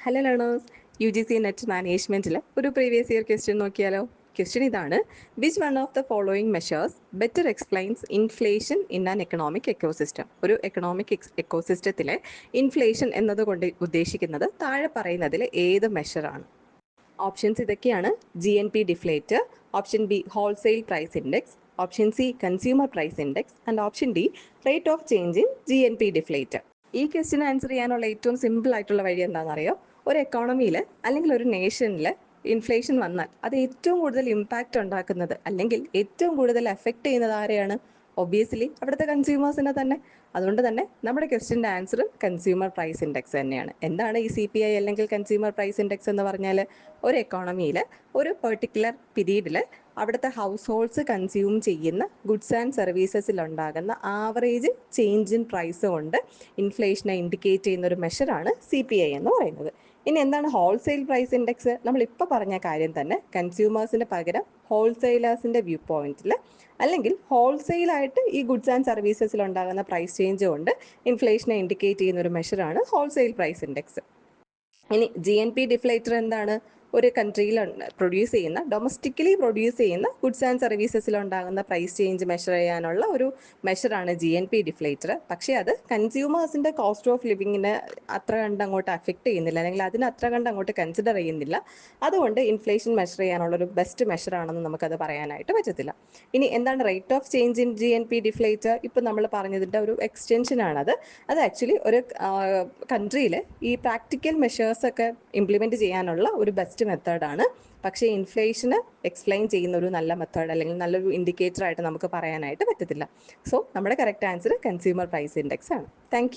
Hello learners, UGC net മാനേജ്മെൻറ്റിൽ ഒരു previous year question നോക്കിയാലോ. ക്വസ്റ്റ്യൻ ഇതാണ്: which one of the following measures better explains inflation in an economic ecosystem. ഒരു economic എക്കോസിസ്റ്റത്തിലെ inflation എന്നതുകൊണ്ട് ഉദ്ദേശിക്കുന്നത് താഴെ പറയുന്നതിൽ ഏത് മെഷറാണ്? ഓപ്ഷൻസ് ഇതൊക്കെയാണ്: GNP deflator, option B wholesale price index, option C consumer price index and option D rate of change in GNP deflator. ഈ ക്വസ്റ്റിന് ആൻസർ ചെയ്യാനുള്ള ഏറ്റവും സിമ്പിൾ ആയിട്ടുള്ള വഴി എന്താണെന്നറിയോ? ഒരു എക്കോണമിയിൽ അല്ലെങ്കിൽ ഒരു നേഷനിൽ ഇൻഫ്ലേഷൻ വന്നാൽ അത് ഏറ്റവും കൂടുതൽ ഇമ്പാക്റ്റ് ഉണ്ടാക്കുന്നത് അല്ലെങ്കിൽ ഏറ്റവും കൂടുതൽ എഫക്റ്റ് ചെയ്യുന്നത് ആരെയാണ്? ഒബ്വിയസ്ലി അവിടുത്തെ കൺസ്യൂമേഴ്സിനെ തന്നെ. അതുകൊണ്ട് തന്നെ നമ്മുടെ ക്വസ്റ്റിൻ്റെ ആൻസർ കൺസ്യൂമർ പ്രൈസ് ഇൻഡെക്സ് തന്നെയാണ്. എന്താണ് ഈ CPI അല്ലെങ്കിൽ കൺസ്യൂമർ പ്രൈസ് ഇൻഡെക്സ് എന്ന് പറഞ്ഞാൽ? ഒരു എക്കോണമിയിൽ ഒരു പെർട്ടിക്കുലർ പീരീഡിൽ അവിടുത്തെ ഹൗസ് ഹോൾഡ്സ് കൺസ്യൂം ചെയ്യുന്ന ഗുഡ്സ് ആൻഡ് സർവീസസിൽ ഉണ്ടാകുന്ന ആവറേജ് ചേഞ്ച് ഇൻ പ്രൈസ് കൊണ്ട് ഇൻഫ്ലേഷനെ ഇൻഡിക്കേറ്റ് ചെയ്യുന്ന ഒരു മെഷറാണ് CPI എന്ന് പറയുന്നത്. ഇനി എന്താണ് ഹോൾസെയിൽ പ്രൈസ് ഇൻഡെക്സ്? നമ്മളിപ്പോൾ പറഞ്ഞ കാര്യം തന്നെ കൺസ്യൂമേഴ്സിന് പകരം ഹോൾസെയിലേഴ്സിൻ്റെ വ്യൂ പോയിന്റിൽ അല്ലെങ്കിൽ ഹോൾസെയിലായിട്ട് ഈ ഗുഡ്സ് ആൻഡ് സർവീസസിൽ ഉണ്ടാകുന്ന പ്രൈസ് ചേഞ്ച് കൊണ്ട് ഇൻഫ്ലേഷനെ ഇൻഡിക്കേറ്റ് ചെയ്യുന്ന ഒരു മെഷറാണ് ഹോൾസെയിൽ പ്രൈസ് ഇൻഡെക്സ്. ഇനി GNP ഡിഫ്ലേറ്റർ എന്താണ്? ഒരു കൺട്രിയിൽ പ്രൊഡ്യൂസ് ചെയ്യുന്ന ഡൊമസ്റ്റിക്കലി പ്രൊഡ്യൂസ് ചെയ്യുന്ന ഗുഡ്സ് ആൻഡ് സർവീസസിൽ ഉണ്ടാകുന്ന പ്രൈസ് ചേഞ്ച് മെഷർ ചെയ്യാനുള്ള ഒരു മെഷറാണ് GNP ഡിഫ്ലേറ്റർ. പക്ഷേ അത് കൺസ്യൂമേഴ്സിൻ്റെ കോസ്റ്റ് ഓഫ് ലിവിങ്ങിനെ അത്ര കണ്ട് അങ്ങോട്ട് അഫക്റ്റ് ചെയ്യുന്നില്ല, അല്ലെങ്കിൽ അതിന് അത്ര കണ്ട് അങ്ങോട്ട് കൺസിഡർ ചെയ്യുന്നില്ല. അതുകൊണ്ട് ഇൻഫ്ലേഷൻ മെഷർ ചെയ്യാനുള്ളൊരു ബെസ്റ്റ് മെഷറാണെന്ന് നമുക്കത് പറയാനായിട്ട് പറ്റത്തില്ല. ഇനി എന്താണ് rate of change in GNP deflator? ഇപ്പം നമ്മൾ പറഞ്ഞതിൻ്റെ ഒരു എക്സ്റ്റൻഷനാണത്. അത് ആക്ച്വലി ഒരു കൺട്രിയിൽ ഈ പ്രാക്ടിക്കൽ മെഷേഴ്സൊക്കെ ഇംപ്ലിമെൻറ്റ് ചെയ്യാനുള്ള ഒരു ബെസ്റ്റ് മെത്തേഡാണ്. പക്ഷേ ഇൻഫ്ലേഷന് എക്സ്പ്ലെയിൻ ചെയ്യുന്ന ഒരു നല്ല മെത്തേഡ് അല്ലെങ്കിൽ നല്ലൊരു ഇൻഡിക്കേറ്റർ ആയിട്ട് നമുക്ക് പറയാനായിട്ട് പറ്റത്തില്ല. സോ നമ്മുടെ correct answer consumer price index ആണ്. താങ്ക്